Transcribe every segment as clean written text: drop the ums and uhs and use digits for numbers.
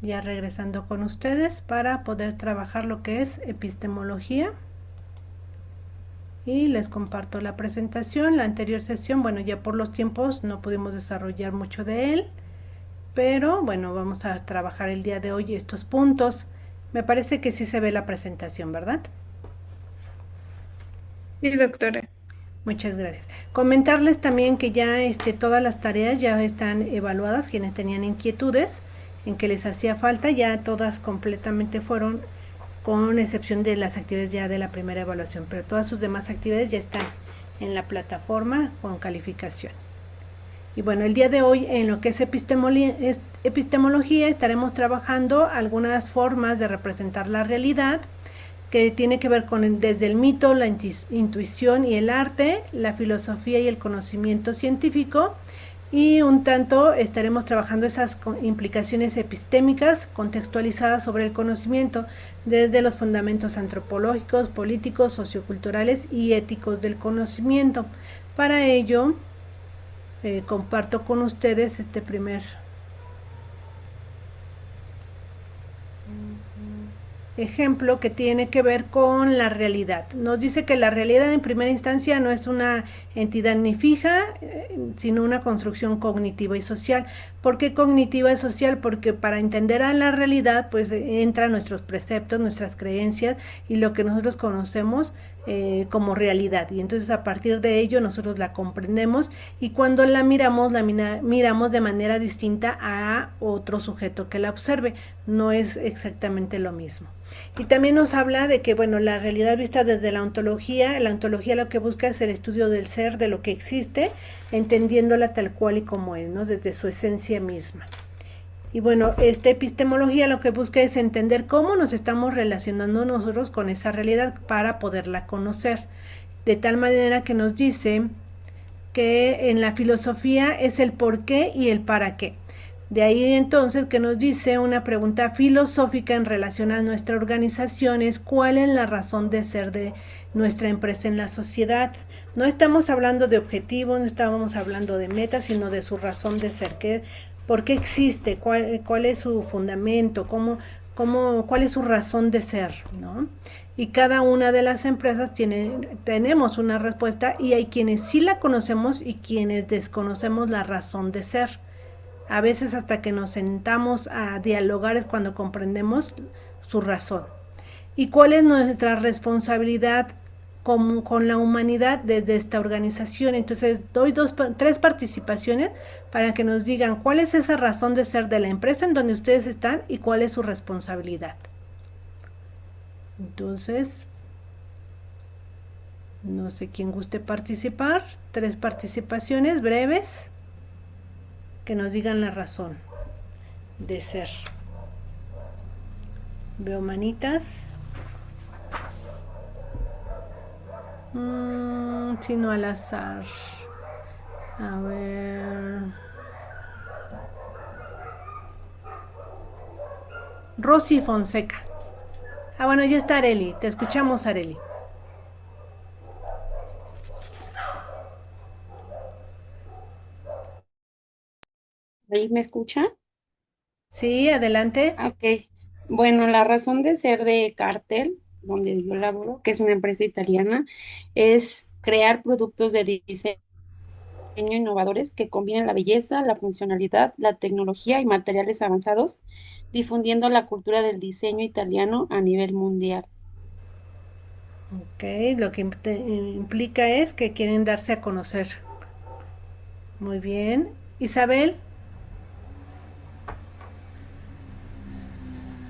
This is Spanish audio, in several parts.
Ya regresando con ustedes para poder trabajar lo que es epistemología. Y les comparto la presentación. La anterior sesión, bueno, ya por los tiempos no pudimos desarrollar mucho de él, pero bueno, vamos a trabajar el día de hoy estos puntos. Me parece que sí se ve la presentación, ¿verdad? Sí, doctora. Muchas gracias. Comentarles también que ya todas las tareas ya están evaluadas, quienes tenían inquietudes en que les hacía falta, ya todas completamente fueron, con excepción de las actividades ya de la primera evaluación, pero todas sus demás actividades ya están en la plataforma con calificación. Y bueno, el día de hoy en lo que es epistemología estaremos trabajando algunas formas de representar la realidad, que tiene que ver con desde el mito, la intuición y el arte, la filosofía y el conocimiento científico, y un tanto estaremos trabajando esas implicaciones epistémicas contextualizadas sobre el conocimiento desde los fundamentos antropológicos, políticos, socioculturales y éticos del conocimiento. Para ello, comparto con ustedes este primer ejemplo que tiene que ver con la realidad. Nos dice que la realidad en primera instancia no es una entidad ni fija, sino una construcción cognitiva y social. ¿Por qué cognitiva y social? Porque para entender a la realidad, pues entran nuestros preceptos, nuestras creencias y lo que nosotros conocemos como realidad. Y entonces a partir de ello nosotros la comprendemos, y cuando miramos de manera distinta a otro sujeto que la observe. No es exactamente lo mismo. Y también nos habla de que, bueno, la realidad vista desde la ontología lo que busca es el estudio del ser, de lo que existe, entendiéndola tal cual y como es, ¿no? Desde su esencia misma. Y bueno, esta epistemología lo que busca es entender cómo nos estamos relacionando nosotros con esa realidad para poderla conocer. De tal manera que nos dice que en la filosofía es el por qué y el para qué. De ahí entonces que nos dice una pregunta filosófica en relación a nuestra organización es cuál es la razón de ser de nuestra empresa en la sociedad. No estamos hablando de objetivos, no estamos hablando de metas, sino de su razón de ser. ¿Por qué existe? ¿Cuál es su fundamento? ¿Cuál es su razón de ser? ¿No? Y cada una de las empresas tenemos una respuesta, y hay quienes sí la conocemos y quienes desconocemos la razón de ser. A veces hasta que nos sentamos a dialogar es cuando comprendemos su razón. ¿Y cuál es nuestra responsabilidad con la humanidad desde esta organización? Entonces doy tres participaciones para que nos digan cuál es esa razón de ser de la empresa en donde ustedes están y cuál es su responsabilidad. Entonces, no sé quién guste participar. Tres participaciones breves que nos digan la razón de ser. Veo manitas. Sino al azar. A ver. Rosy Fonseca. Ah, bueno, ya está Areli. Te escuchamos, Areli. ¿Ahí me escucha? Sí, adelante. Ok. Bueno, la razón de ser de Cartel, donde yo laboro, que es una empresa italiana, es crear productos de diseño innovadores que combinen la belleza, la funcionalidad, la tecnología y materiales avanzados, difundiendo la cultura del diseño italiano a nivel mundial. Ok, lo que implica es que quieren darse a conocer. Muy bien. Isabel,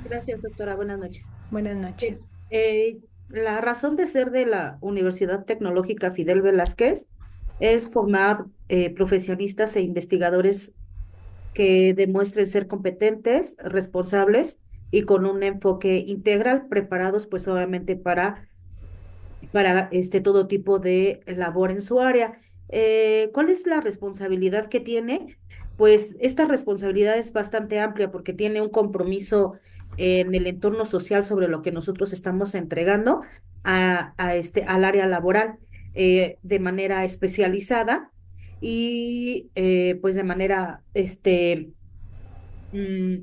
Gracias, doctora. Buenas noches. buenas Eh, noches. la razón de ser de la Universidad Tecnológica Fidel Velázquez es formar profesionistas e investigadores que demuestren ser competentes, responsables y con un enfoque integral, preparados pues obviamente para todo tipo de labor en su área. ¿Cuál es la responsabilidad que tiene? Pues esta responsabilidad es bastante amplia porque tiene un compromiso en el entorno social sobre lo que nosotros estamos entregando al área laboral de manera especializada y pues de manera mm,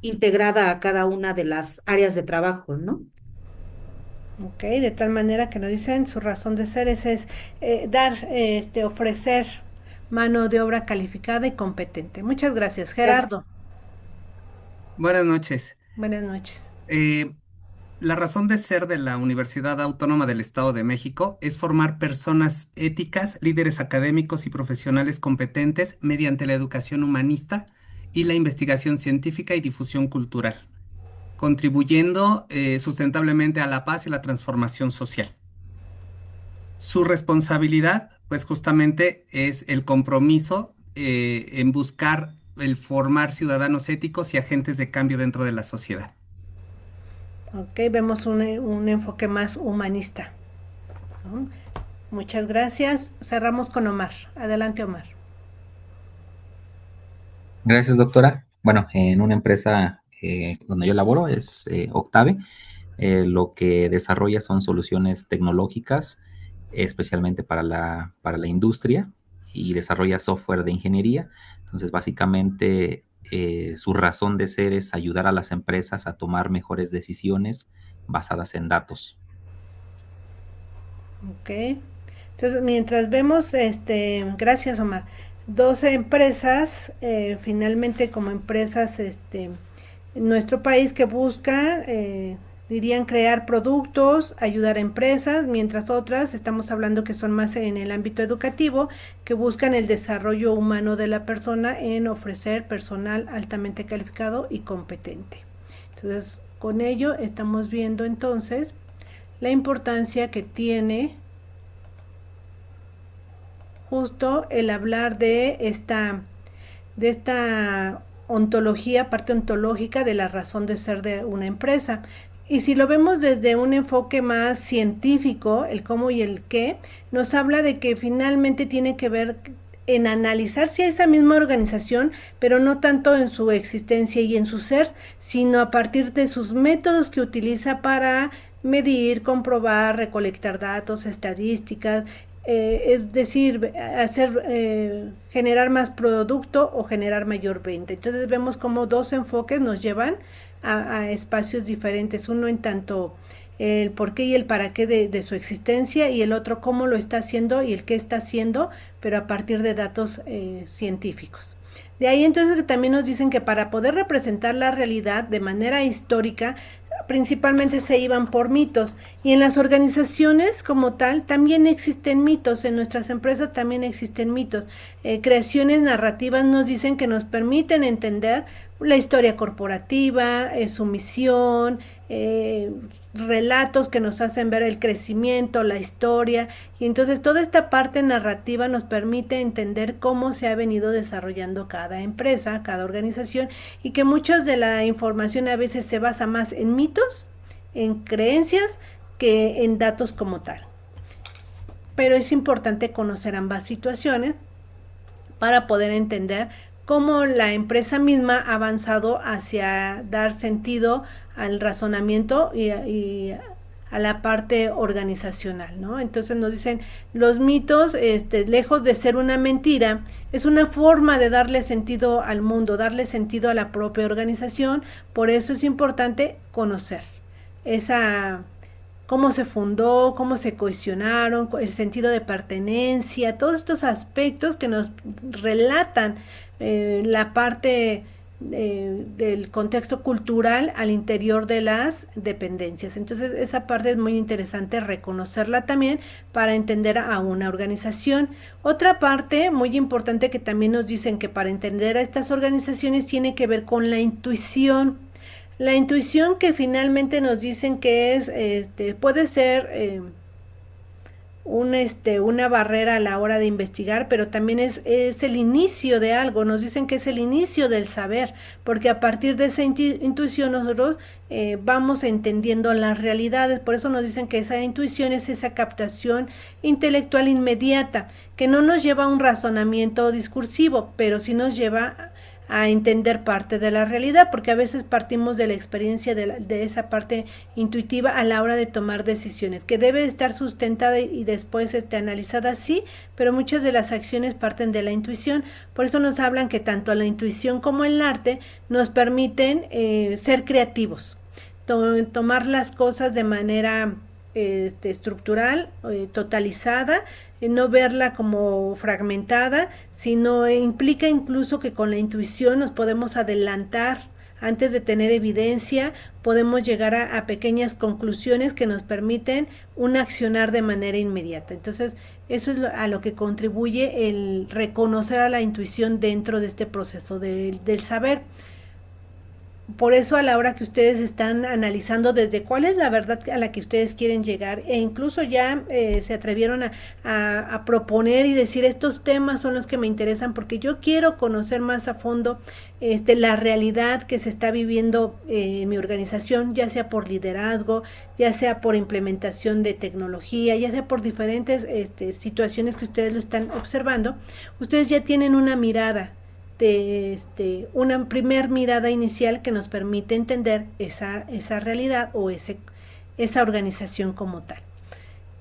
integrada a cada una de las áreas de trabajo, ¿no? Ok, de tal manera que nos dicen su razón de ser es dar, ofrecer mano de obra calificada y competente. Muchas gracias, Gracias. Gerardo. Buenas noches. Buenas noches. Eh, la razón de ser de la Universidad Autónoma del Estado de México es formar personas éticas, líderes académicos y profesionales competentes mediante la educación humanista y la investigación científica y difusión cultural, contribuyendo sustentablemente a la paz y la transformación social. Su responsabilidad, pues justamente es el compromiso en buscar el formar ciudadanos éticos y agentes de cambio dentro de la sociedad. Ok, vemos un enfoque más humanista, ¿no? Muchas gracias. Cerramos con Omar. Adelante, Omar. Gracias, doctora. Bueno, en una empresa donde yo laboro es Octave. Lo que desarrolla son soluciones tecnológicas, especialmente para la industria, y desarrolla software de ingeniería. Entonces, básicamente, su razón de ser es ayudar a las empresas a tomar mejores decisiones basadas en datos. Ok. Entonces, mientras vemos, gracias, Omar, 12 empresas, finalmente como empresas, en nuestro país que buscan, dirían crear productos, ayudar a empresas, mientras otras, estamos hablando que son más en el ámbito educativo, que buscan el desarrollo humano de la persona en ofrecer personal altamente calificado y competente. Entonces, con ello estamos viendo entonces la importancia que tiene justo el hablar de esta ontología, parte ontológica de la razón de ser de una empresa. Y si lo vemos desde un enfoque más científico, el cómo y el qué, nos habla de que finalmente tiene que ver en analizar si esa misma organización, pero no tanto en su existencia y en su ser, sino a partir de sus métodos que utiliza para medir, comprobar, recolectar datos, estadísticas, es decir, generar más producto o generar mayor venta. Entonces vemos como dos enfoques nos llevan a espacios diferentes, uno en tanto el por qué y el para qué de su existencia, y el otro cómo lo está haciendo y el qué está haciendo, pero a partir de datos científicos. De ahí entonces que también nos dicen que para poder representar la realidad de manera histórica, principalmente se iban por mitos, y en las organizaciones como tal también existen mitos, en nuestras empresas también existen mitos. Creaciones narrativas nos dicen que nos permiten entender la historia corporativa, su misión, relatos que nos hacen ver el crecimiento, la historia, y entonces toda esta parte narrativa nos permite entender cómo se ha venido desarrollando cada empresa, cada organización, y que mucha de la información a veces se basa más en mitos, en creencias, que en datos como tal. Pero es importante conocer ambas situaciones para poder entender cómo la empresa misma ha avanzado hacia dar sentido al razonamiento y a la parte organizacional, ¿no? Entonces nos dicen, los mitos, lejos de ser una mentira, es una forma de darle sentido al mundo, darle sentido a la propia organización. Por eso es importante conocer esa, cómo se fundó, cómo se cohesionaron, el sentido de pertenencia, todos estos aspectos que nos relatan la parte del contexto cultural al interior de las dependencias. Entonces esa parte es muy interesante reconocerla también para entender a una organización. Otra parte muy importante que también nos dicen que para entender a estas organizaciones tiene que ver con la intuición. La intuición que finalmente nos dicen que es, puede ser una barrera a la hora de investigar, pero también es el inicio de algo. Nos dicen que es el inicio del saber, porque a partir de esa intuición nosotros vamos entendiendo las realidades. Por eso nos dicen que esa intuición es esa captación intelectual inmediata, que no nos lleva a un razonamiento discursivo, pero sí nos lleva a entender parte de la realidad, porque a veces partimos de la experiencia de esa parte intuitiva a la hora de tomar decisiones, que debe estar sustentada y después analizada, sí, pero muchas de las acciones parten de la intuición. Por eso nos hablan que tanto la intuición como el arte nos permiten ser creativos, tomar las cosas de manera estructural, totalizada, no verla como fragmentada, sino implica incluso que con la intuición nos podemos adelantar antes de tener evidencia, podemos llegar a pequeñas conclusiones que nos permiten un accionar de manera inmediata. Entonces, eso es a lo que contribuye el reconocer a la intuición dentro de este proceso del saber. Por eso a la hora que ustedes están analizando desde cuál es la verdad a la que ustedes quieren llegar, e incluso ya se atrevieron a proponer y decir estos temas son los que me interesan porque yo quiero conocer más a fondo la realidad que se está viviendo en mi organización, ya sea por liderazgo, ya sea por implementación de tecnología, ya sea por diferentes situaciones que ustedes lo están observando. Ustedes ya tienen una mirada una primer mirada inicial que nos permite entender esa realidad o esa organización como tal.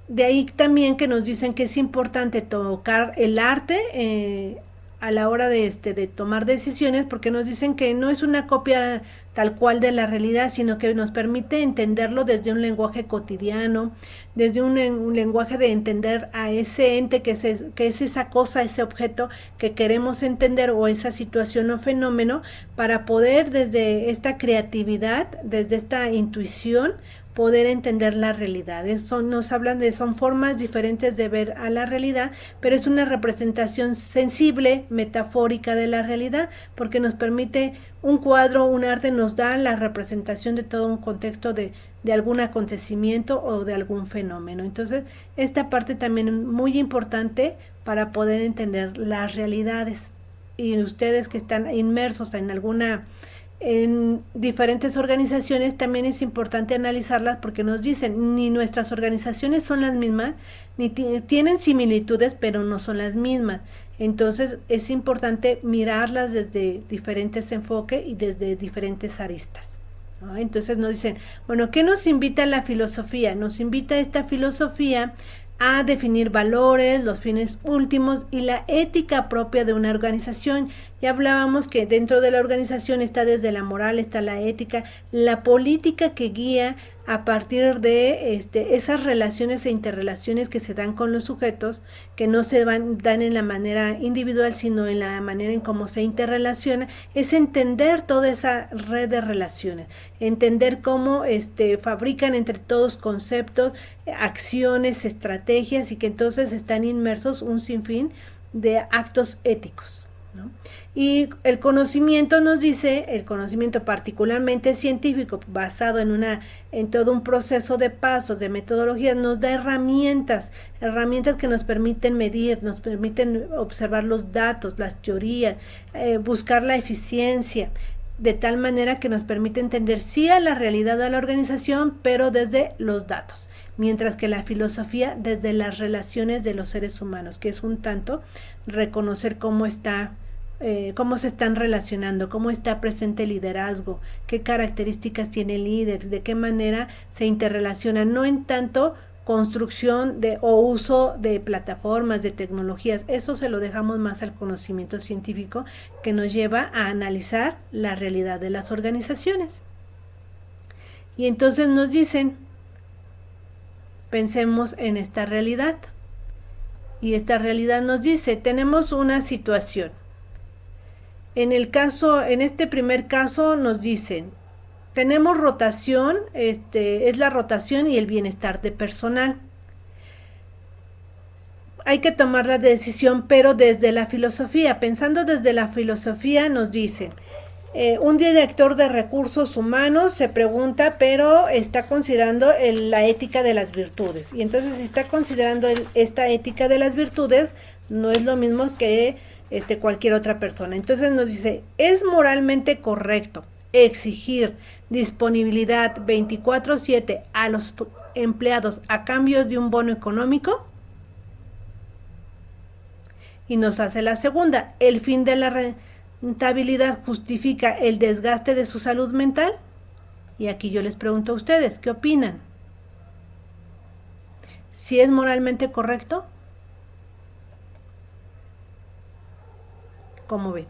De ahí también que nos dicen que es importante tocar el arte a la hora de tomar decisiones, porque nos dicen que no es una copia tal cual de la realidad, sino que nos permite entenderlo desde un lenguaje cotidiano, desde un lenguaje de entender a ese ente que es esa cosa, ese objeto que queremos entender, o esa situación o fenómeno, para poder desde esta creatividad, desde esta intuición, poder entender la realidad. Nos hablan son formas diferentes de ver a la realidad, pero es una representación sensible, metafórica de la realidad, porque nos permite un cuadro, un arte nos da la representación de todo un contexto de algún acontecimiento o de algún fenómeno. Entonces, esta parte también es muy importante para poder entender las realidades. Y ustedes que están inmersos en diferentes organizaciones, también es importante analizarlas, porque nos dicen, ni nuestras organizaciones son las mismas, ni tienen similitudes, pero no son las mismas. Entonces es importante mirarlas desde diferentes enfoques y desde diferentes aristas, ¿no? Entonces nos dicen, bueno, ¿qué nos invita la filosofía? Nos invita esta filosofía a definir valores, los fines últimos y la ética propia de una organización. Ya hablábamos que dentro de la organización está desde la moral, está la ética, la política que guía a partir de esas relaciones e interrelaciones que se dan con los sujetos, que no se dan en la manera individual, sino en la manera en cómo se interrelaciona. Es entender toda esa red de relaciones, entender cómo fabrican entre todos conceptos, acciones, estrategias, y que entonces están inmersos un sinfín de actos éticos, ¿no? Y el conocimiento, nos dice, el conocimiento particularmente científico, basado en todo un proceso de pasos, de metodologías, nos da herramientas que nos permiten medir, nos permiten observar los datos, las teorías, buscar la eficiencia, de tal manera que nos permite entender sí a la realidad de la organización, pero desde los datos, mientras que la filosofía desde las relaciones de los seres humanos, que es un tanto reconocer cómo se están relacionando, cómo está presente el liderazgo, qué características tiene el líder, de qué manera se interrelaciona, no en tanto construcción o uso de plataformas, de tecnologías. Eso se lo dejamos más al conocimiento científico, que nos lleva a analizar la realidad de las organizaciones. Y entonces nos dicen, pensemos en esta realidad. Y esta realidad nos dice, tenemos una situación. En este primer caso nos dicen, tenemos rotación, es la rotación y el bienestar de personal. Hay que tomar la decisión, pero desde la filosofía, pensando desde la filosofía, nos dicen, un director de recursos humanos se pregunta, pero está considerando la ética de las virtudes. Y entonces, si está considerando esta ética de las virtudes, no es lo mismo que cualquier otra persona. Entonces nos dice, ¿es moralmente correcto exigir disponibilidad 24/7 a los empleados a cambio de un bono económico? Y nos hace la segunda, el fin de ¿Sustentabilidad justifica el desgaste de su salud mental? Y aquí yo les pregunto a ustedes, ¿qué opinan? ¿Si es moralmente correcto? ¿Cómo ven?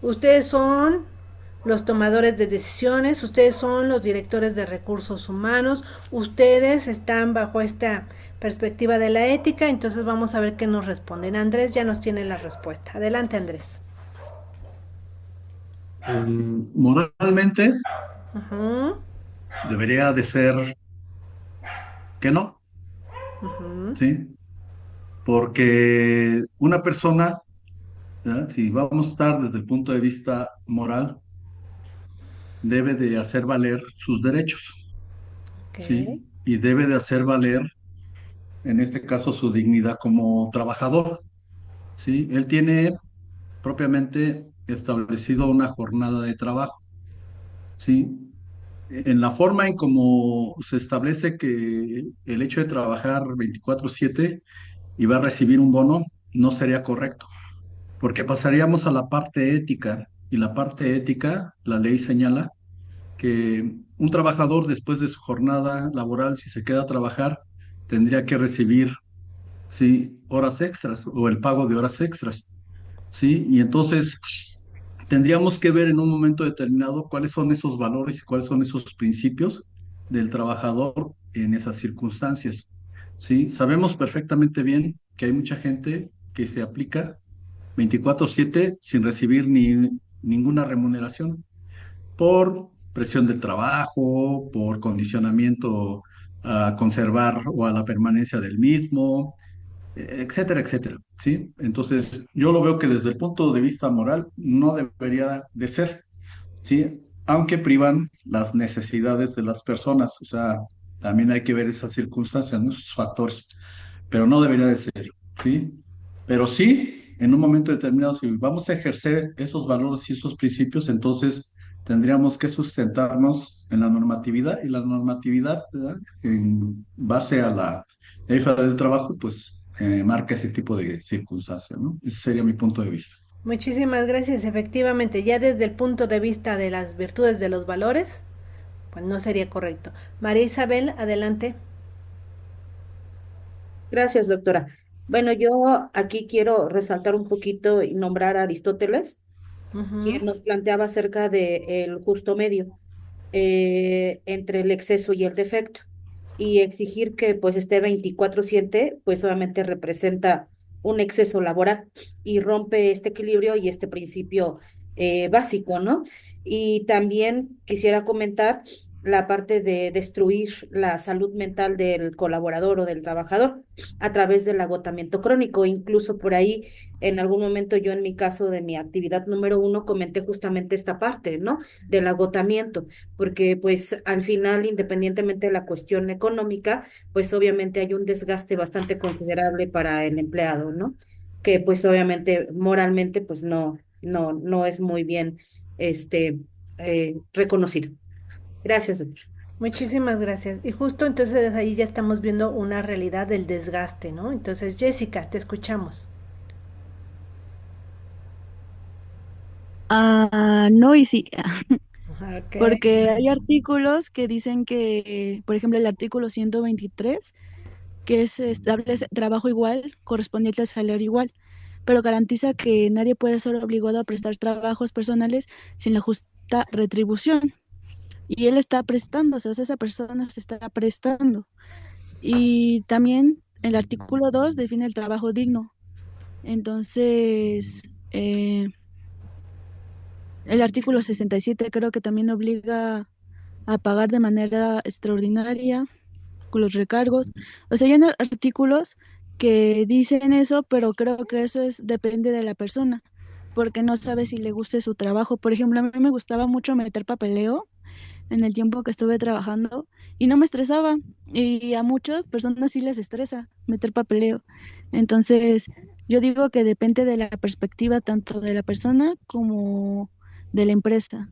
Ustedes son los tomadores de decisiones, ustedes son los directores de recursos humanos, ustedes están bajo esta perspectiva de la ética, entonces vamos a ver qué nos responden. Andrés ya nos tiene la respuesta. Adelante, Andrés. Moralmente Ujú, debería de ser que no, ujú. ¿sí? Porque una persona, ¿verdad? Si vamos a estar desde el punto de vista moral, debe de hacer valer sus derechos, Ok. ¿sí? Y debe de hacer valer, en este caso, su dignidad como trabajador, ¿sí? Él tiene propiamente establecido una jornada de trabajo, ¿sí? En la forma en cómo se establece que el hecho de trabajar 24/7 y va a recibir un bono, no sería correcto, porque pasaríamos a la parte ética, y la parte ética, la ley señala que un trabajador después de su jornada laboral, si se queda a trabajar, tendría que recibir, sí, horas extras o el pago de horas extras, ¿sí? Y entonces tendríamos que ver en un momento determinado cuáles son esos valores y cuáles son esos principios del trabajador en esas circunstancias, ¿sí? Sabemos perfectamente bien que hay mucha gente que se aplica 24/7 sin recibir ninguna remuneración por presión del trabajo, por condicionamiento a conservar o a la permanencia del mismo, etcétera, etcétera, ¿sí? Entonces, yo lo veo que desde el punto de vista moral no debería de ser, ¿sí? Aunque privan las necesidades de las personas, o sea, también hay que ver esas circunstancias, ¿no? Esos factores, pero no debería de ser, ¿sí? Pero sí, en un momento determinado, si vamos a ejercer esos valores y esos principios, entonces tendríamos que sustentarnos en la normatividad y la normatividad, ¿verdad? En base a la ley federal del trabajo, pues marca ese tipo de circunstancias, ¿no? Ese sería mi punto de vista. Muchísimas gracias. Efectivamente, ya desde el punto de vista de las virtudes de los valores, pues no sería correcto. María Isabel, adelante. Gracias, doctora. Bueno, yo aquí quiero resaltar un poquito y nombrar a Aristóteles, Ujú. quien nos planteaba acerca de el justo medio entre el exceso y el defecto. Y exigir que pues esté 24/7, pues obviamente representa un exceso laboral y rompe este equilibrio y este principio básico, ¿no? Y también quisiera comentar la parte de destruir la salud mental del colaborador o del trabajador a través del agotamiento crónico. Incluso por ahí, en algún momento yo en mi caso de mi actividad número uno comenté justamente esta parte, ¿no? Del agotamiento, porque pues al final, independientemente de la cuestión económica, pues obviamente hay un desgaste bastante considerable para el empleado, ¿no? Que pues obviamente moralmente pues no es muy bien reconocido. Gracias, doctor. Muchísimas gracias. Y justo entonces ahí ya estamos viendo una realidad del desgaste, ¿no? Entonces, Jessica, te escuchamos. No y sí, Ok. porque hay artículos que dicen que, por ejemplo, el artículo 123, que se establece trabajo igual, correspondiente al salario igual, pero garantiza que nadie puede ser obligado a prestar trabajos personales sin la justa retribución. Y él está prestándose, o sea, esa persona se está prestando. Y también el artículo 2 define el trabajo digno. Entonces, el artículo 67 creo que también obliga a pagar de manera extraordinaria con los recargos. O sea, hay artículos que dicen eso, pero creo que eso depende de la persona, porque no sabe si le guste su trabajo. Por ejemplo, a mí me gustaba mucho meter papeleo en el tiempo que estuve trabajando y no me estresaba. Y a muchas personas sí les estresa meter papeleo. Entonces, yo digo que depende de la perspectiva tanto de la persona como de la empresa.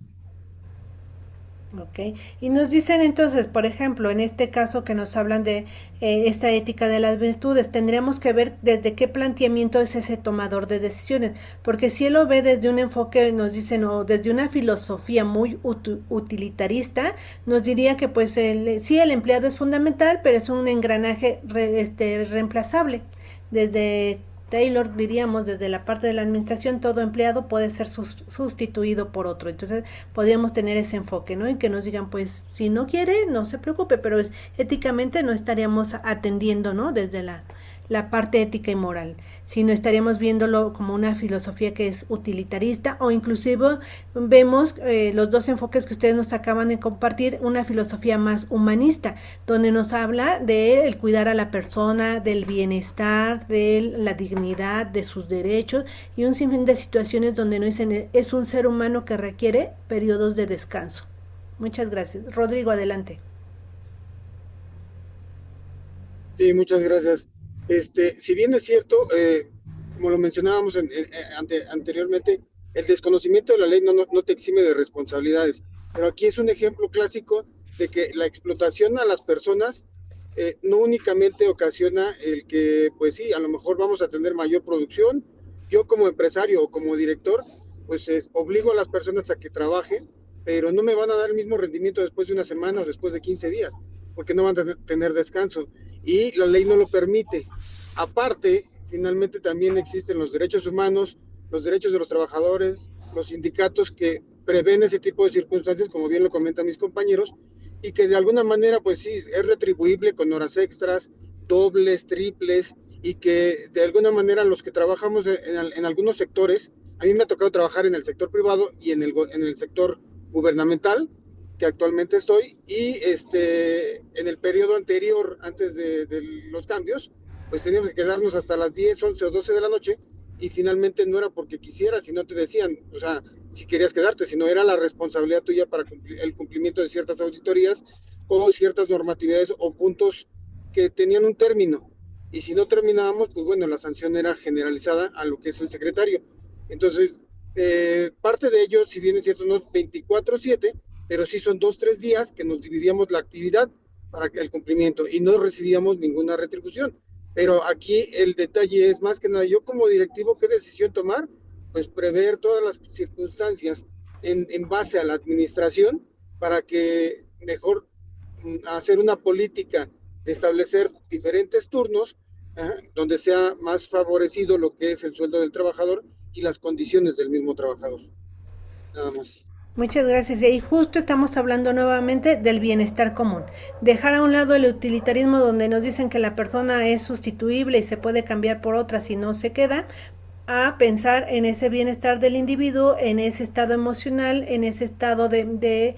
Ok, y nos dicen entonces, por ejemplo, en este caso que nos hablan de esta ética de las virtudes, tendríamos que ver desde qué planteamiento es ese tomador de decisiones, porque si él lo ve desde un enfoque, nos dicen, o desde una filosofía muy utilitarista, nos diría que pues sí, el empleado es fundamental, pero es un engranaje reemplazable. Desde Taylor diríamos, desde la parte de la administración, todo empleado puede ser sustituido por otro. Entonces, podríamos tener ese enfoque, ¿no? Y que nos digan, pues, si no quiere, no se preocupe, pero éticamente no estaríamos atendiendo, ¿no? Desde la parte ética y moral, sino estaríamos viéndolo como una filosofía que es utilitarista, o inclusive vemos los dos enfoques que ustedes nos acaban de compartir, una filosofía más humanista, donde nos habla de el cuidar a la persona, del bienestar, de la dignidad, de sus derechos, y un sinfín de situaciones donde nos dicen es un ser humano que requiere periodos de descanso. Muchas gracias. Rodrigo, adelante. Sí, muchas gracias. Si bien es cierto, como lo mencionábamos anteriormente, el desconocimiento de la ley no te exime de responsabilidades, pero aquí es un ejemplo clásico de que la explotación a las personas no únicamente ocasiona el que, pues sí, a lo mejor vamos a tener mayor producción. Yo como empresario o como director, pues obligo a las personas a que trabajen, pero no me van a dar el mismo rendimiento después de una semana o después de 15 días, porque no van a tener descanso y la ley no lo permite. Aparte, finalmente también existen los derechos humanos, los derechos de los trabajadores, los sindicatos que prevén ese tipo de circunstancias, como bien lo comentan mis compañeros, y que de alguna manera, pues sí, es retribuible con horas extras, dobles, triples, y que de alguna manera los que trabajamos en algunos sectores, a mí me ha tocado trabajar en el sector privado y en el sector gubernamental, que actualmente estoy, y en el periodo anterior, antes de los cambios, pues teníamos que quedarnos hasta las 10, 11 o 12 de la noche, y finalmente no era porque quisieras, si no te decían, o sea, si querías quedarte, sino era la responsabilidad tuya para el cumplimiento de ciertas auditorías o ciertas normatividades o puntos que tenían un término. Y si no terminábamos, pues bueno, la sanción era generalizada a lo que es el secretario. Entonces, parte de ello, si bien es cierto, no es 24/7, pero sí son 2, 3 días que nos dividíamos la actividad para el cumplimiento y no recibíamos ninguna retribución. Pero aquí el detalle es más que nada, yo como directivo, ¿qué decisión tomar? Pues prever todas las circunstancias en base a la administración para que mejor hacer una política de establecer diferentes turnos donde sea más favorecido lo que es el sueldo del trabajador y las condiciones del mismo trabajador. Nada más. Muchas gracias. Y justo estamos hablando nuevamente del bienestar común. Dejar a un lado el utilitarismo donde nos dicen que la persona es sustituible y se puede cambiar por otra si no se queda, a pensar en ese bienestar del individuo, en ese estado emocional, en ese estado de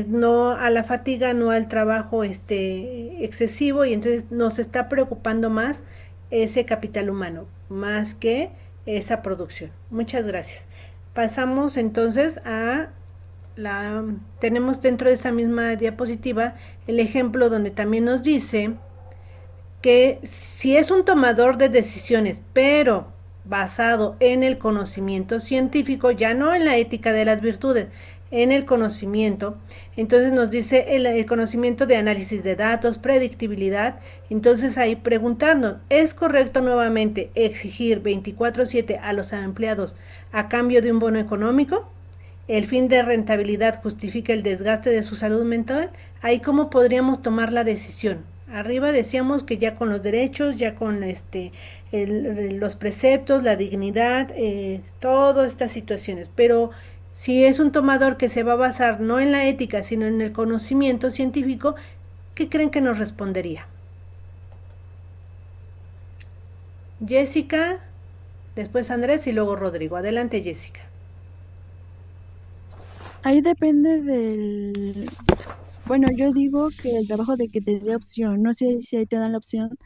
no a la fatiga, no al trabajo excesivo, y entonces nos está preocupando más ese capital humano, más que esa producción. Muchas gracias. Pasamos entonces a tenemos dentro de esta misma diapositiva el ejemplo donde también nos dice que si es un tomador de decisiones, pero basado en el conocimiento científico, ya no en la ética de las virtudes, en el conocimiento, entonces nos dice el conocimiento de análisis de datos, predictibilidad. Entonces ahí preguntarnos, ¿es correcto nuevamente exigir 24/7 a los empleados a cambio de un bono económico? ¿El fin de rentabilidad justifica el desgaste de su salud mental? Ahí cómo podríamos tomar la decisión. Arriba decíamos que ya con los derechos, ya con los preceptos, la dignidad, todas estas situaciones. Pero si es un tomador que se va a basar no en la ética, sino en el conocimiento científico, ¿qué creen que nos respondería? Jessica, después Andrés y luego Rodrigo. Adelante, Jessica. Ahí depende bueno, yo digo que el trabajo de que te dé opción, no sé si ahí te dan la opción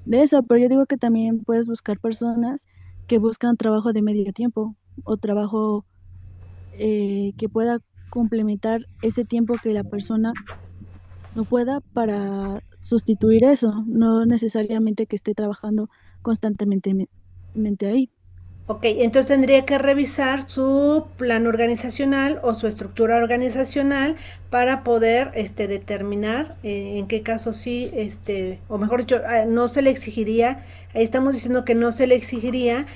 de eso, pero yo digo que también puedes buscar personas que buscan trabajo de medio tiempo o trabajo que pueda complementar ese tiempo que la persona no pueda para sustituir eso, no necesariamente que esté trabajando constantemente ahí. Ok, entonces tendría que revisar su plan organizacional o su estructura organizacional para poder determinar en qué caso sí, o mejor dicho, no se le exigiría, ahí estamos diciendo que no se le exigiría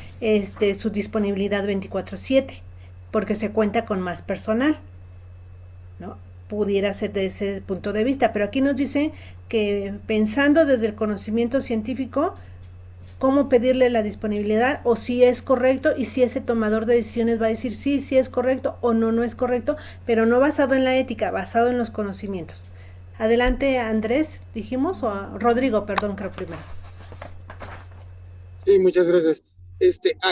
su disponibilidad 24/7, porque se cuenta con más personal, ¿no? Pudiera ser desde ese punto de vista, pero aquí nos dicen que pensando desde el conocimiento científico, cómo pedirle la disponibilidad o si es correcto y si ese tomador de decisiones va a decir sí, sí es correcto o no, no es correcto, pero no basado en la ética, basado en los conocimientos. Adelante, Andrés, dijimos, o Rodrigo, perdón, creo primero. Sí, muchas gracias.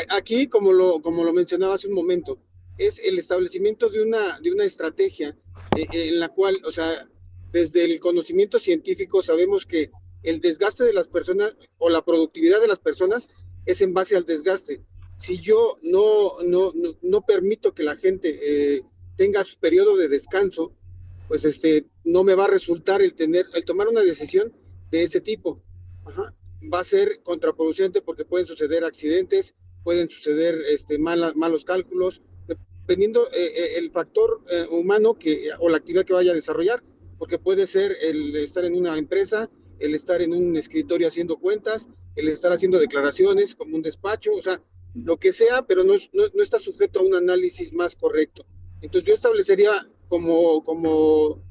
Aquí, como lo mencionaba hace un momento, es el establecimiento de una estrategia en la cual, o sea, desde el conocimiento científico sabemos que el desgaste de las personas o la productividad de las personas es en base al desgaste. Si yo no permito que la gente tenga su periodo de descanso, pues no me va a resultar el tomar una decisión de ese tipo. Ajá. Va a ser contraproducente porque pueden suceder accidentes, pueden suceder malos cálculos, dependiendo el factor humano o la actividad que vaya a desarrollar, porque puede ser el estar en una empresa, el estar en un escritorio haciendo cuentas, el estar haciendo declaraciones como un despacho, o sea, lo que sea, pero no está sujeto a un análisis más correcto. Entonces yo establecería como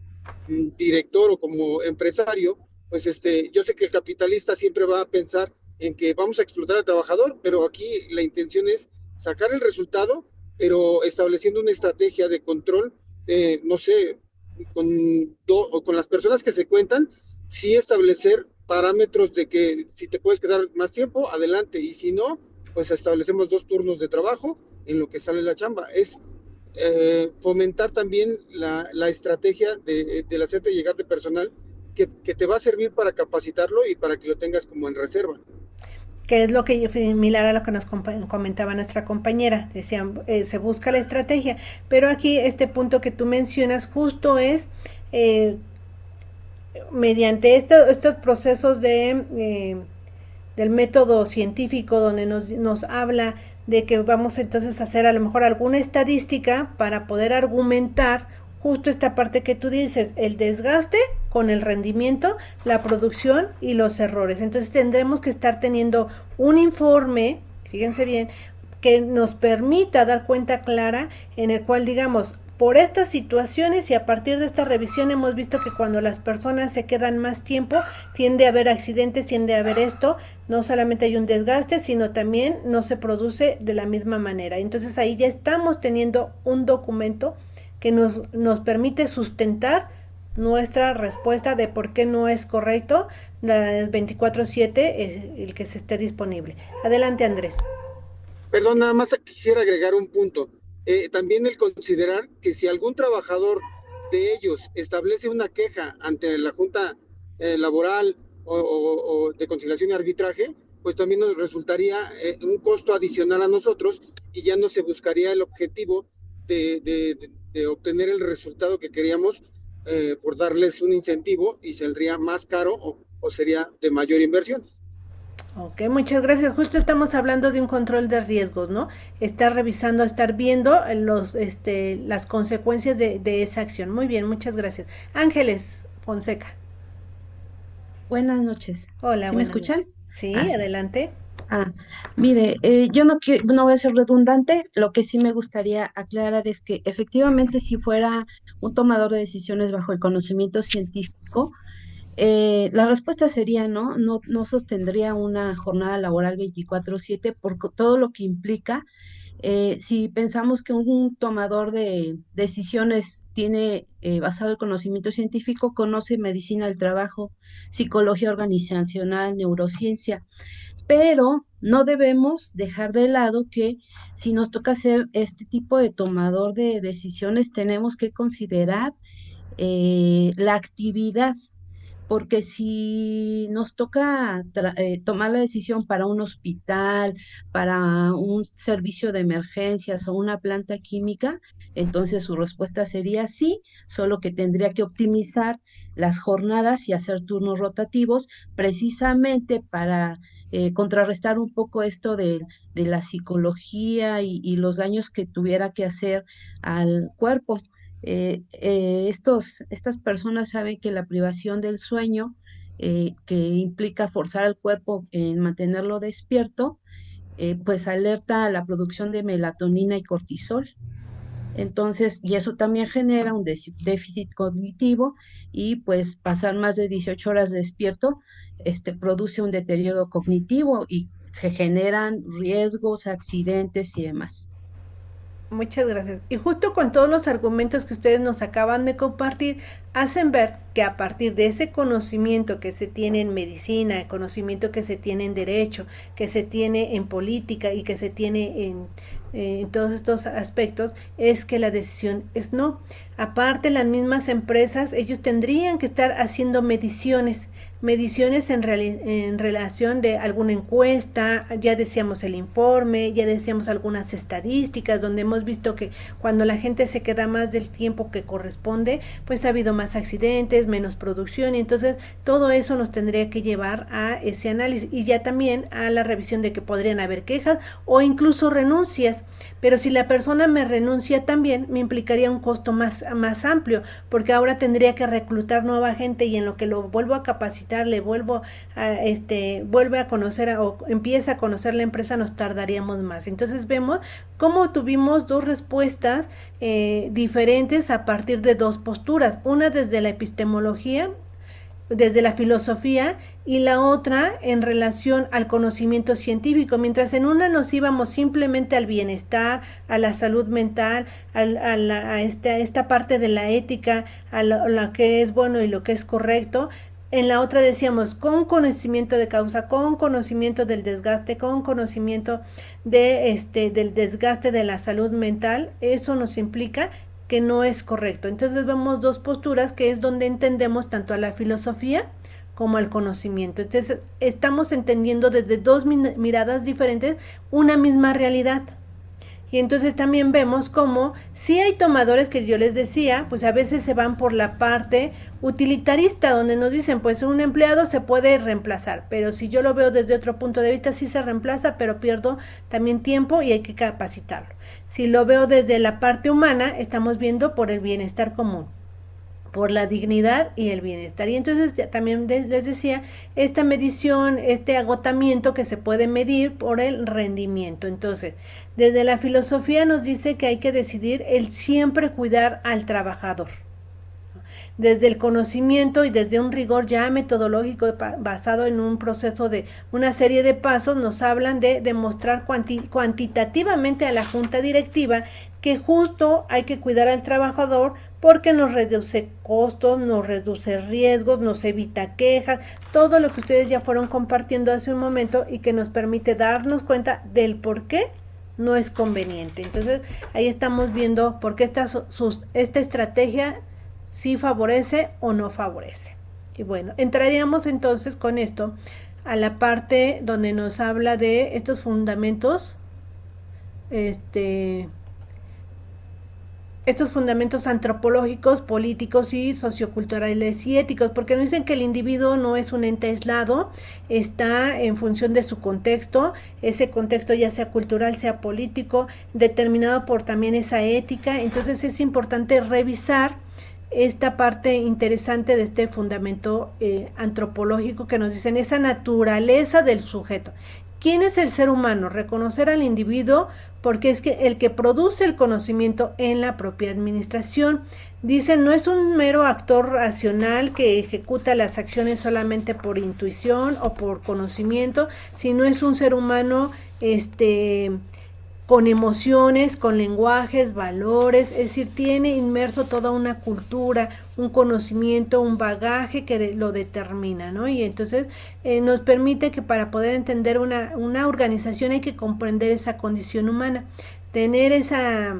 director o como empresario, pues yo sé que el capitalista siempre va a pensar en que vamos a explotar al trabajador, pero aquí la intención es sacar el resultado, pero estableciendo una estrategia de control, no sé, con las personas que se cuentan, sí establecer parámetros de que si te puedes quedar más tiempo, adelante, y si no, pues establecemos 2 turnos de trabajo en lo que sale la chamba. Es fomentar también la estrategia del hacerte llegar de personal que te va a servir para capacitarlo y para que lo tengas como en reserva. Que es lo que similar a lo que nos comentaba nuestra compañera, decían, se busca la estrategia, pero aquí este punto que tú mencionas justo es mediante estos procesos del método científico donde nos habla de que vamos entonces a hacer a lo mejor alguna estadística para poder argumentar justo esta parte que tú dices, el desgaste con el rendimiento, la producción y los errores. Entonces tendremos que estar teniendo un informe, fíjense bien, que nos permita dar cuenta clara en el cual digamos, por estas situaciones y a partir de esta revisión hemos visto que cuando las personas se quedan más tiempo tiende a haber accidentes, tiende a haber esto, no solamente hay un desgaste, sino también no se produce de la misma manera. Entonces ahí ya estamos teniendo un documento que nos permite sustentar nuestra respuesta de por qué no es correcto el 24/7 el que se esté disponible. Adelante, Andrés. Perdón, nada más quisiera agregar un punto. También el considerar que si algún trabajador de ellos establece una queja ante la Junta Laboral o de Conciliación y Arbitraje, pues también nos resultaría un costo adicional a nosotros y ya no se buscaría el objetivo de obtener el resultado que queríamos por darles un incentivo y saldría más caro o sería de mayor inversión. Ok, muchas gracias. Justo estamos hablando de un control de riesgos, ¿no? Estar revisando, estar viendo las consecuencias de esa acción. Muy bien, muchas gracias. Ángeles Fonseca. Buenas noches. Hola, ¿Sí me buenas escuchan? noches. Sí, Sí. adelante. Mire, yo no voy a ser redundante, lo que sí me gustaría aclarar es que efectivamente si fuera un tomador de decisiones bajo el conocimiento científico, la respuesta sería no sostendría una jornada laboral 24/7 por todo lo que implica. Si pensamos que un tomador de decisiones tiene basado el conocimiento científico, conoce medicina del trabajo, psicología organizacional, neurociencia, pero no debemos dejar de lado que si nos toca ser este tipo de tomador de decisiones, tenemos que considerar la actividad, porque si nos toca tomar la decisión para un hospital, para un servicio de emergencias o una planta química, entonces su respuesta sería sí, solo que tendría que optimizar las jornadas y hacer turnos rotativos precisamente para contrarrestar un poco esto de la psicología y los daños que tuviera que hacer al cuerpo. Estas personas saben que la privación del sueño, que implica forzar al cuerpo en mantenerlo despierto, pues alerta a la producción de melatonina y cortisol. Entonces, y eso también genera un déficit cognitivo y pues pasar más de 18 horas despierto, produce un deterioro cognitivo y se generan riesgos, accidentes y demás. Muchas gracias. Y justo con todos los argumentos que ustedes nos acaban de compartir, hacen ver que a partir de ese conocimiento que se tiene en medicina, el conocimiento que se tiene en derecho, que se tiene en política y que se tiene en todos estos aspectos, es que la decisión es no. Aparte, las mismas empresas, ellos tendrían que estar haciendo mediciones en relación de alguna encuesta, ya decíamos el informe, ya decíamos algunas estadísticas donde hemos visto que cuando la gente se queda más del tiempo que corresponde, pues ha habido más accidentes, menos producción, y entonces todo eso nos tendría que llevar a ese análisis y ya también a la revisión de que podrían haber quejas o incluso renuncias. Pero si la persona me renuncia también, me implicaría un costo más amplio, porque ahora tendría que reclutar nueva gente y en lo que lo vuelvo a capacitar, le vuelve a conocer o empieza a conocer la empresa, nos tardaríamos más. Entonces vemos cómo tuvimos dos respuestas diferentes a partir de dos posturas, una desde la epistemología, desde la filosofía, y la otra en relación al conocimiento científico. Mientras en una nos íbamos simplemente al bienestar, a la salud mental, a esta parte de la ética, a lo que es bueno y lo que es correcto, en la otra decíamos con conocimiento de causa, con conocimiento del desgaste, con conocimiento del desgaste de la salud mental. Eso nos implica que no es correcto. Entonces vemos dos posturas, que es donde entendemos tanto a la filosofía como al conocimiento. Entonces estamos entendiendo desde dos miradas diferentes una misma realidad. Y entonces también vemos cómo si hay tomadores que yo les decía, pues a veces se van por la parte utilitarista, donde nos dicen, pues un empleado se puede reemplazar, pero si yo lo veo desde otro punto de vista, sí se reemplaza, pero pierdo también tiempo y hay que capacitarlo. Si lo veo desde la parte humana, estamos viendo por el bienestar común, por la dignidad y el bienestar. Y entonces ya también les decía, esta medición, este agotamiento que se puede medir por el rendimiento. Entonces, desde la filosofía nos dice que hay que decidir el siempre cuidar al trabajador. Desde el conocimiento y desde un rigor ya metodológico basado en un proceso de una serie de pasos, nos hablan de demostrar cuantitativamente a la junta directiva que justo hay que cuidar al trabajador porque nos reduce costos, nos reduce riesgos, nos evita quejas, todo lo que ustedes ya fueron compartiendo hace un momento y que nos permite darnos cuenta del por qué no es conveniente. Entonces ahí estamos viendo por qué esta estrategia si favorece o no favorece. Y bueno, entraríamos entonces con esto a la parte donde nos habla de estos fundamentos, estos fundamentos antropológicos, políticos y socioculturales y éticos, porque nos dicen que el individuo no es un ente aislado, está en función de su contexto, ese contexto ya sea cultural, sea político, determinado por también esa ética. Entonces es importante revisar esta parte interesante de este fundamento antropológico que nos dicen esa naturaleza del sujeto. ¿Quién es el ser humano? Reconocer al individuo porque es que el que produce el conocimiento en la propia administración. Dicen, no es un mero actor racional que ejecuta las acciones solamente por intuición o por conocimiento, sino es un ser humano con emociones, con lenguajes, valores, es decir, tiene inmerso toda una cultura, un conocimiento, un bagaje que lo determina, ¿no? Y entonces nos permite que para poder entender una organización hay que comprender esa condición humana, tener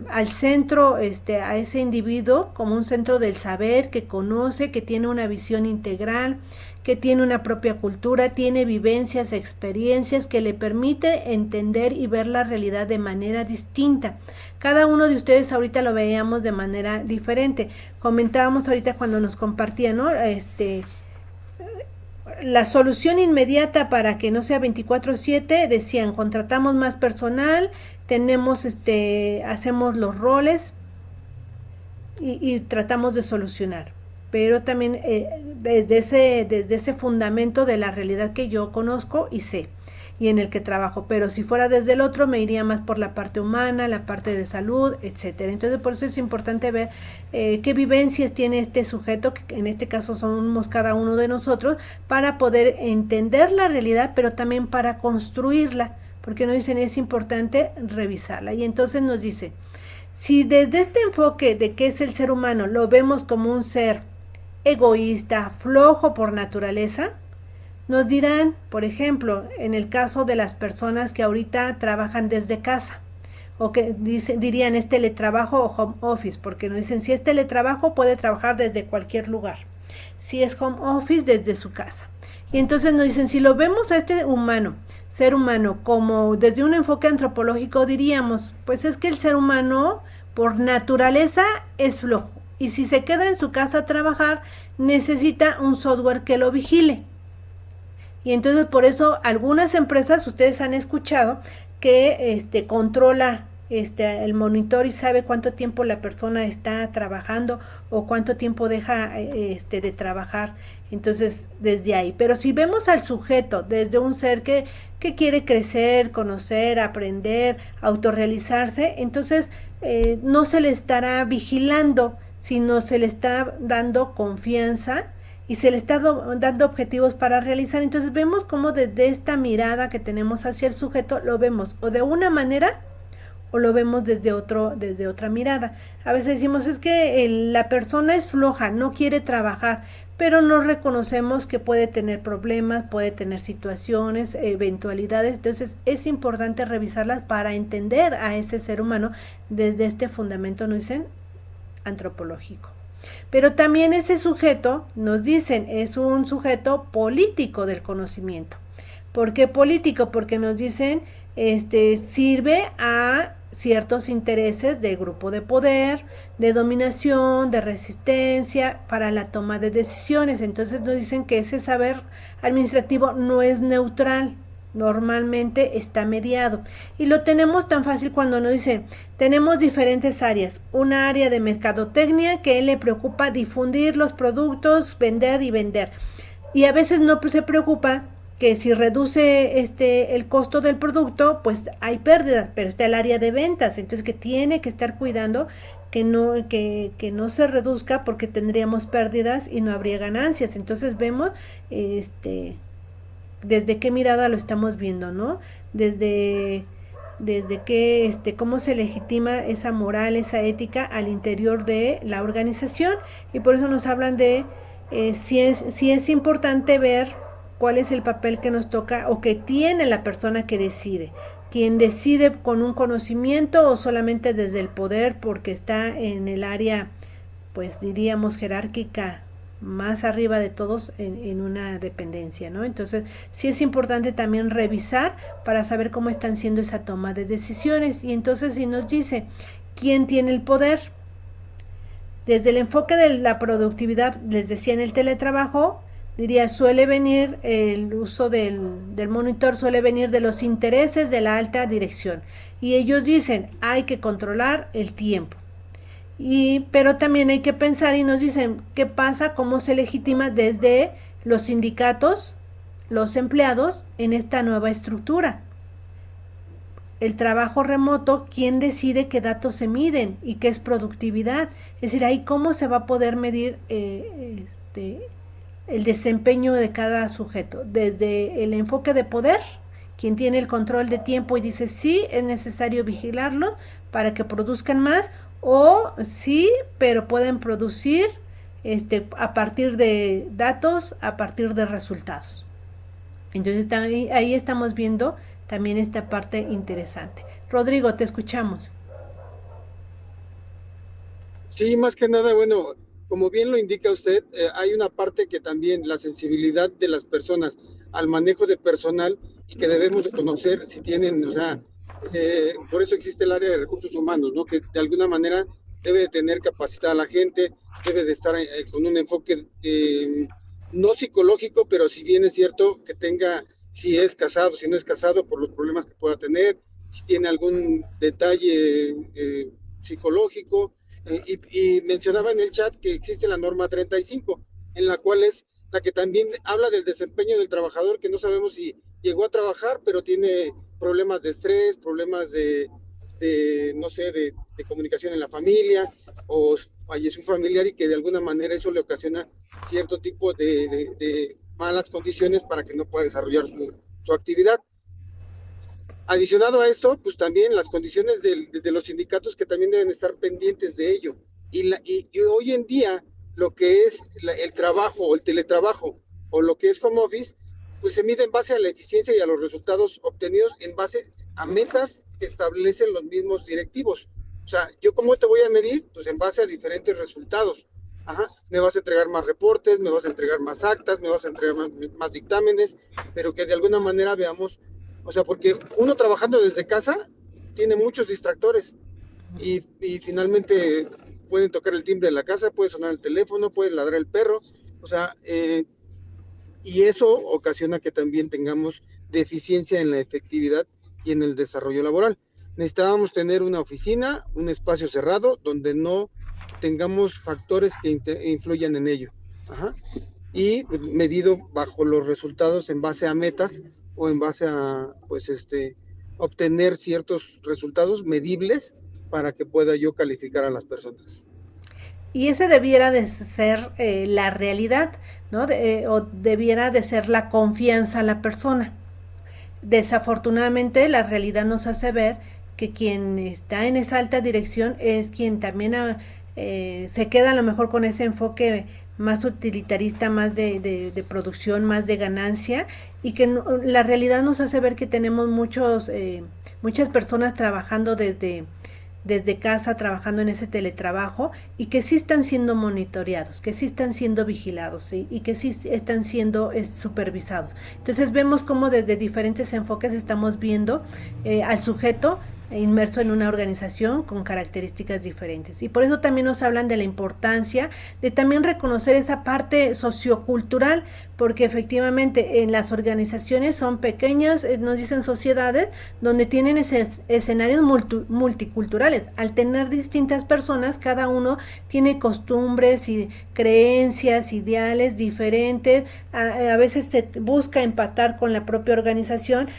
al centro a ese individuo como un centro del saber, que conoce, que tiene una visión integral, que tiene una propia cultura, tiene vivencias, experiencias que le permite entender y ver la realidad de manera distinta. Cada uno de ustedes ahorita lo veíamos de manera diferente. Comentábamos ahorita cuando nos compartían, ¿no? la solución inmediata para que no sea 24/7, decían, contratamos más personal, tenemos, hacemos los roles y tratamos de solucionar. Pero también desde ese fundamento de la realidad que yo conozco y sé, y en el que trabajo. Pero si fuera desde el otro, me iría más por la parte humana, la parte de salud, etcétera. Entonces, por eso es importante ver qué vivencias tiene este sujeto, que en este caso somos cada uno de nosotros, para poder entender la realidad, pero también para construirla, porque nos dicen es importante revisarla. Y entonces nos dice, si desde este enfoque de qué es el ser humano lo vemos como un ser egoísta, flojo por naturaleza, nos dirán, por ejemplo, en el caso de las personas que ahorita trabajan desde casa, o que dirían es teletrabajo o home office, porque nos dicen si es teletrabajo puede trabajar desde cualquier lugar, si es home office desde su casa. Y entonces nos dicen, si lo vemos a este ser humano, como desde un enfoque antropológico, diríamos, pues es que el ser humano por naturaleza es flojo, y si se queda en su casa a trabajar, necesita un software que lo vigile. Y entonces por eso algunas empresas, ustedes han escuchado, que controla el monitor y sabe cuánto tiempo la persona está trabajando o cuánto tiempo deja de trabajar. Entonces, desde ahí. Pero si vemos al sujeto desde un ser que quiere crecer, conocer, aprender, autorrealizarse, entonces no se le estará vigilando, sino se le está dando confianza y se le está dando objetivos para realizar. Entonces vemos cómo desde esta mirada que tenemos hacia el sujeto lo vemos o de una manera o lo vemos desde otra mirada. A veces decimos es que la persona es floja, no quiere trabajar, pero no reconocemos que puede tener problemas, puede tener situaciones, eventualidades. Entonces es importante revisarlas para entender a ese ser humano desde este fundamento, nos dicen, antropológico. Pero también ese sujeto, nos dicen, es un sujeto político del conocimiento. ¿Por qué político? Porque nos dicen, sirve a ciertos intereses de grupo de poder, de dominación, de resistencia, para la toma de decisiones. Entonces nos dicen que ese saber administrativo no es neutral, normalmente está mediado. Y lo tenemos tan fácil cuando nos dicen, tenemos diferentes áreas. Una área de mercadotecnia que le preocupa difundir los productos, vender y vender. Y a veces no se preocupa que si reduce el costo del producto, pues hay pérdidas, pero está el área de ventas, entonces que tiene que estar cuidando que no se reduzca porque tendríamos pérdidas y no habría ganancias. Entonces vemos desde qué mirada lo estamos viendo, ¿no? Desde qué, cómo se legitima esa moral, esa ética al interior de la organización, y por eso nos hablan de si es importante ver cuál es el papel que nos toca o que tiene la persona que decide. Quien decide con un conocimiento o solamente desde el poder porque está en el área, pues diríamos jerárquica, más arriba de todos en una dependencia, ¿no? Entonces sí es importante también revisar para saber cómo están siendo esa toma de decisiones. Y entonces si nos dice quién tiene el poder, desde el enfoque de la productividad, les decía en el teletrabajo, diría, suele venir el uso del monitor, suele venir de los intereses de la alta dirección. Y ellos dicen, hay que controlar el tiempo. Pero también hay que pensar y nos dicen, ¿qué pasa? ¿Cómo se legitima desde los sindicatos, los empleados, en esta nueva estructura? El trabajo remoto, ¿quién decide qué datos se miden y qué es productividad? Es decir, ahí cómo se va a poder medir el desempeño de cada sujeto, desde el enfoque de poder, quien tiene el control de tiempo y dice sí, es necesario vigilarlos para que produzcan más, o sí, pero pueden producir a partir de datos, a partir de resultados. Entonces ahí estamos viendo también esta parte interesante. Rodrigo, te escuchamos. Sí, más que nada, bueno, como bien lo indica usted, hay una parte que también la sensibilidad de las personas al manejo de personal y que debemos de conocer si tienen, o sea, por eso existe el área de recursos humanos, ¿no? Que de alguna manera debe de tener capacitada a la gente, debe de estar con un enfoque no psicológico, pero si bien es cierto que tenga, si es casado, si no es casado, por los problemas que pueda tener, si tiene algún detalle psicológico. Y mencionaba en el chat que existe la norma 35, en la cual es la que también habla del desempeño del trabajador, que no sabemos si llegó a trabajar, pero tiene problemas de estrés, problemas no sé, de comunicación en la familia, o falleció un familiar y que de alguna manera eso le ocasiona cierto tipo de malas condiciones para que no pueda desarrollar su actividad. Adicionado a esto, pues también las condiciones de los sindicatos que también deben estar pendientes de ello. Y hoy en día, lo que es el trabajo o el teletrabajo o lo que es home office, pues se mide en base a la eficiencia y a los resultados obtenidos en base a metas que establecen los mismos directivos. O sea, ¿yo cómo te voy a medir? Pues en base a diferentes resultados. Ajá, me vas a entregar más reportes, me vas a entregar más actas, me vas a entregar más dictámenes, pero que de alguna manera veamos, o sea, porque uno trabajando desde casa tiene muchos distractores y finalmente pueden tocar el timbre de la casa, puede sonar el teléfono, puede ladrar el perro, o sea, y eso ocasiona que también tengamos deficiencia en la efectividad y en el desarrollo laboral. Necesitábamos tener una oficina, un espacio cerrado, donde no tengamos factores que influyan en ello. Ajá. Y medido bajo los resultados en base a metas o en base a, pues, obtener ciertos resultados medibles para que pueda yo calificar a las personas. Y ese debiera de ser la realidad, ¿no? O debiera de ser la confianza a la persona. Desafortunadamente, la realidad nos hace ver que quien está en esa alta dirección es quien también se queda a lo mejor con ese enfoque más utilitarista, más de producción, más de ganancia, y que la realidad nos hace ver que tenemos muchas personas trabajando desde casa, trabajando en ese teletrabajo, y que sí están siendo monitoreados, que sí están siendo vigilados, ¿sí? Y que sí están siendo supervisados. Entonces vemos cómo desde diferentes enfoques estamos viendo al sujeto inmerso en una organización con características diferentes. Y por eso también nos hablan de la importancia de también reconocer esa parte sociocultural, porque efectivamente en las organizaciones son pequeñas, nos dicen sociedades, donde tienen escenarios multiculturales. Al tener distintas personas, cada uno tiene costumbres y creencias, ideales diferentes, a veces se busca empatar con la propia organización,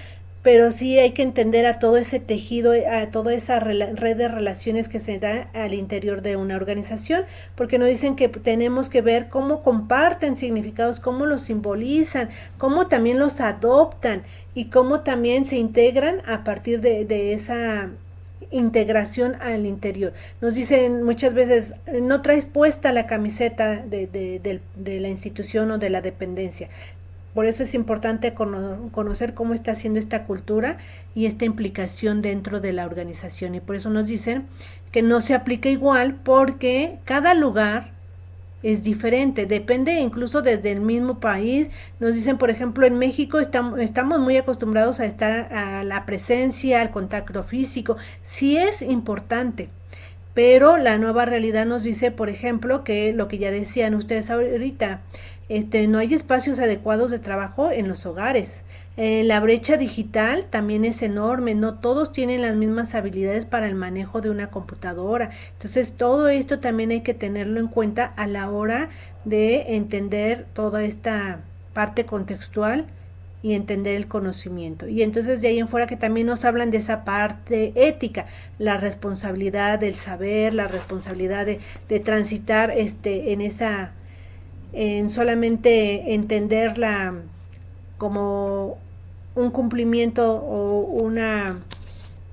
pero sí hay que entender a todo ese tejido, a toda esa red de relaciones que se da al interior de una organización, porque nos dicen que tenemos que ver cómo comparten significados, cómo los simbolizan, cómo también los adoptan y cómo también se integran a partir de esa integración al interior. Nos dicen muchas veces, no traes puesta la camiseta de la institución o de la dependencia. Por eso es importante conocer cómo está haciendo esta cultura y esta implicación dentro de la organización. Y por eso nos dicen que no se aplica igual, porque cada lugar es diferente, depende incluso desde el mismo país. Nos dicen, por ejemplo, en México estamos muy acostumbrados a estar a la presencia, al contacto físico. Sí es importante, pero la nueva realidad nos dice, por ejemplo, que lo que ya decían ustedes ahorita, no hay espacios adecuados de trabajo en los hogares. La brecha digital también es enorme, no todos tienen las mismas habilidades para el manejo de una computadora. Entonces todo esto también hay que tenerlo en cuenta a la hora de entender toda esta parte contextual y entender el conocimiento. Y entonces de ahí en fuera que también nos hablan de esa parte ética, la responsabilidad del saber, la responsabilidad de transitar en solamente entenderla como un cumplimiento o una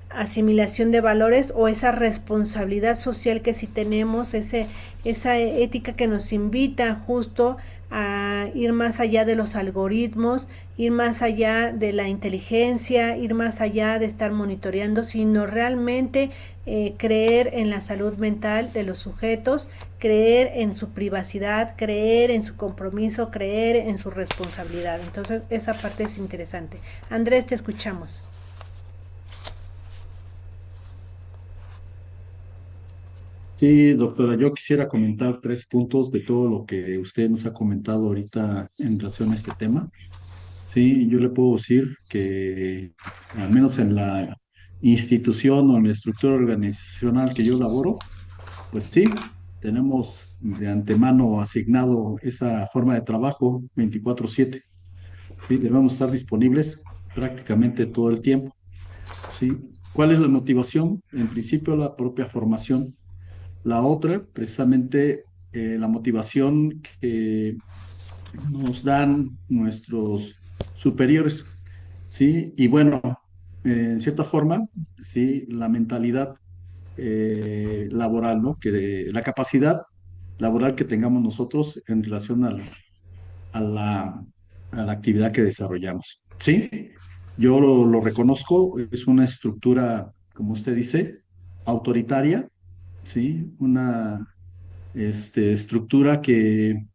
asimilación de valores, o esa responsabilidad social que sí tenemos, esa ética que nos invita justo a ir más allá de los algoritmos, ir más allá de la inteligencia, ir más allá de estar monitoreando, sino realmente creer en la salud mental de los sujetos, creer en su privacidad, creer en su compromiso, creer en su responsabilidad. Entonces esa parte es interesante. Andrés, te escuchamos. Sí, doctora, yo quisiera comentar 3 puntos de todo lo que usted nos ha comentado ahorita en relación a este tema. Sí, yo le puedo decir que al menos en la institución o en la estructura organizacional que yo laboro, pues sí, tenemos de antemano asignado esa forma de trabajo 24/7. Sí, debemos estar disponibles prácticamente todo el tiempo. Sí, ¿cuál es la motivación? En principio, la propia formación. La otra, precisamente, la motivación que nos dan nuestros superiores, ¿sí? Y bueno, en cierta forma, sí, la mentalidad laboral, ¿no? La capacidad laboral que tengamos nosotros en relación a la, a la actividad que desarrollamos, ¿sí? Yo lo reconozco, es una estructura, como usted dice, autoritaria, ¿sí? Una estructura que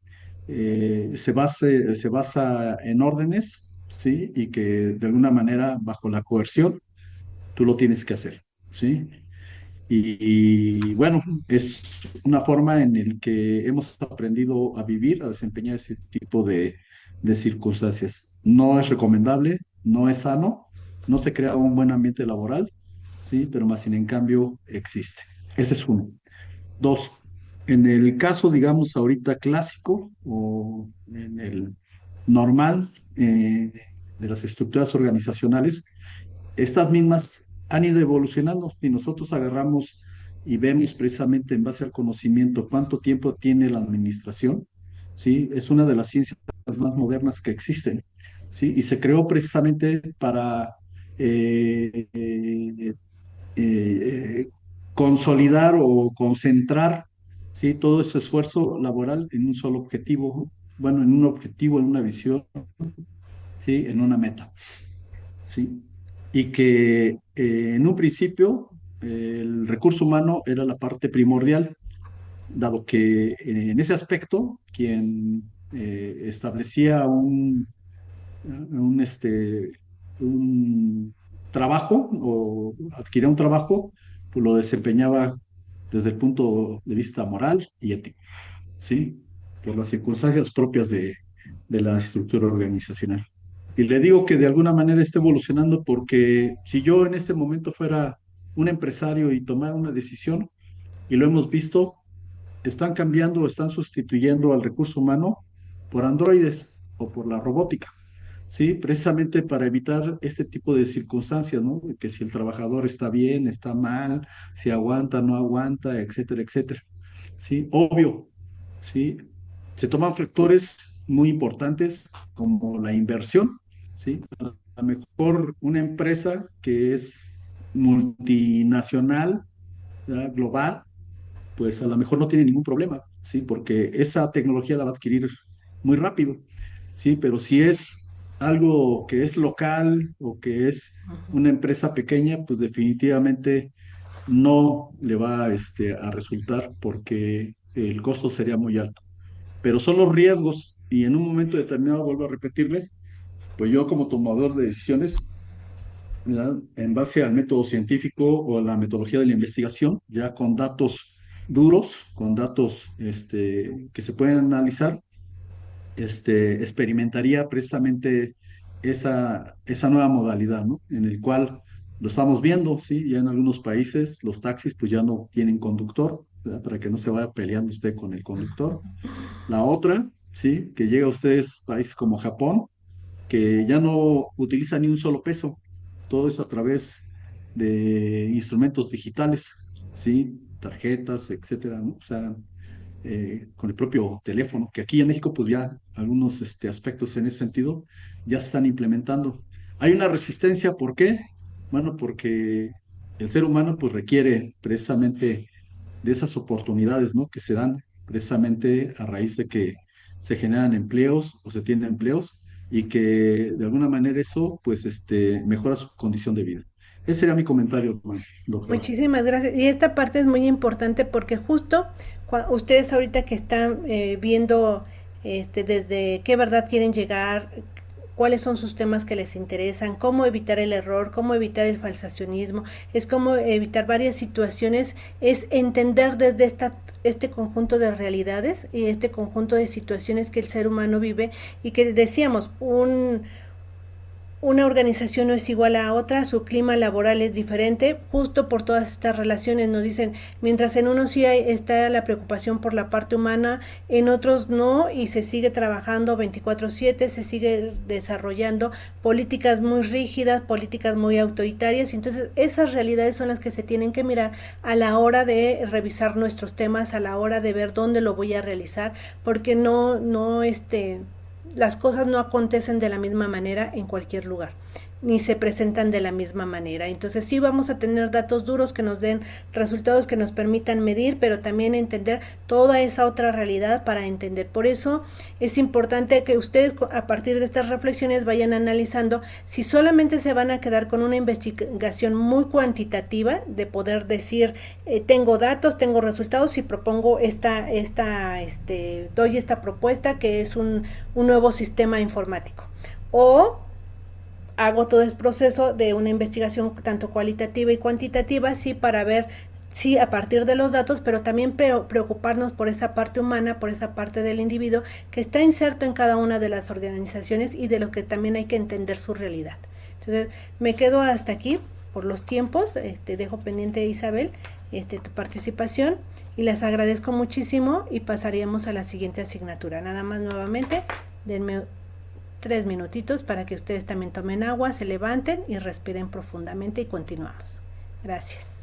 se basa en órdenes, ¿sí? Y que de alguna manera, bajo la coerción, tú lo tienes que hacer, ¿sí? Y bueno, es una forma en la que hemos aprendido a vivir, a desempeñar ese tipo de circunstancias. No es recomendable, no es sano, no se crea un buen ambiente laboral, ¿sí? Pero más sin en cambio existe. Ese es uno. Dos, en el caso, digamos, ahorita clásico o en el normal de las estructuras organizacionales, estas mismas han ido evolucionando y nosotros agarramos y vemos precisamente en base al conocimiento cuánto tiempo tiene la administración, ¿sí? Es una de las ciencias más modernas que existen, ¿sí? Y se creó precisamente para eh, eh, eh, consolidar o concentrar, ¿sí? Todo ese esfuerzo laboral en un solo objetivo, bueno, en un objetivo, en una visión, ¿sí? En una meta. ¿Sí? Y que en un principio el recurso humano era la parte primordial, dado que en ese aspecto quien establecía un un trabajo o adquiría un trabajo, pues lo desempeñaba desde el punto de vista moral y ético, ¿sí? Por las circunstancias propias de la estructura organizacional. Y le digo que de alguna manera está evolucionando porque si yo en este momento fuera un empresario y tomara una decisión, y lo hemos visto, están cambiando, están sustituyendo al recurso humano por androides o por la robótica, ¿sí? Precisamente para evitar este tipo de circunstancias, ¿no? Que si el trabajador está bien, está mal, si aguanta, no aguanta, etcétera, etcétera. Sí, obvio, sí. Se toman factores muy importantes como la inversión, ¿sí? A lo mejor una empresa que es multinacional, ¿verdad? Global, pues a lo mejor no tiene ningún problema, ¿sí? Porque esa tecnología la va a adquirir muy rápido, ¿sí? Pero si es algo que es local o que es una empresa pequeña, pues definitivamente no le va a resultar porque el costo sería muy alto. Pero son los riesgos y en un momento determinado, vuelvo a repetirles, pues yo como tomador de decisiones, ¿verdad? En base al método científico o a la metodología de la investigación, ya con datos duros, con datos que se pueden analizar, experimentaría precisamente esa nueva modalidad, ¿no? En el cual lo estamos viendo, ¿sí? Ya en algunos países los taxis pues ya no tienen conductor, ¿verdad? Para que no se vaya peleando usted con el conductor. La otra, ¿sí? Que llega a ustedes, países como Japón, que ya no utiliza ni un solo peso, todo eso a través de instrumentos digitales, ¿sí? Tarjetas, etcétera, ¿no? O sea, con el propio teléfono, que aquí en México, pues ya algunos aspectos en ese sentido ya se están implementando. Hay una resistencia, ¿por qué? Bueno, porque el ser humano pues requiere precisamente de esas oportunidades, ¿no? Que se dan precisamente a raíz de que se generan empleos o se tienen empleos y que de alguna manera eso pues mejora su condición de vida. Ese sería mi comentario, pues, doctora. Muchísimas gracias. Y esta parte es muy importante porque justo ustedes ahorita que están viendo desde qué verdad quieren llegar, cuáles son sus temas que les interesan, cómo evitar el error, cómo evitar el falsacionismo, es cómo evitar varias situaciones, es entender desde este conjunto de realidades y este conjunto de situaciones que el ser humano vive y que decíamos, una organización no es igual a otra, su clima laboral es diferente, justo por todas estas relaciones nos dicen, mientras en unos sí está la preocupación por la parte humana, en otros no, y se sigue trabajando 24/7, se sigue desarrollando políticas muy rígidas, políticas muy autoritarias, entonces esas realidades son las que se tienen que mirar a la hora de revisar nuestros temas, a la hora de ver dónde lo voy a realizar, porque las cosas no acontecen de la misma manera en cualquier lugar, ni se presentan de la misma manera. Entonces sí vamos a tener datos duros que nos den resultados que nos permitan medir, pero también entender toda esa otra realidad para entender. Por eso es importante que ustedes a partir de estas reflexiones vayan analizando si solamente se van a quedar con una investigación muy cuantitativa de poder decir tengo datos, tengo resultados y propongo doy esta propuesta que es un nuevo sistema informático, o hago todo el proceso de una investigación tanto cualitativa y cuantitativa, sí, para ver, sí, a partir de los datos, pero también preocuparnos por esa parte humana, por esa parte del individuo que está inserto en cada una de las organizaciones y de lo que también hay que entender su realidad. Entonces, me quedo hasta aquí por los tiempos, dejo pendiente, Isabel, tu participación, y les agradezco muchísimo y pasaríamos a la siguiente asignatura. Nada más nuevamente, denme 3 minutitos para que ustedes también tomen agua, se levanten y respiren profundamente y continuamos. Gracias.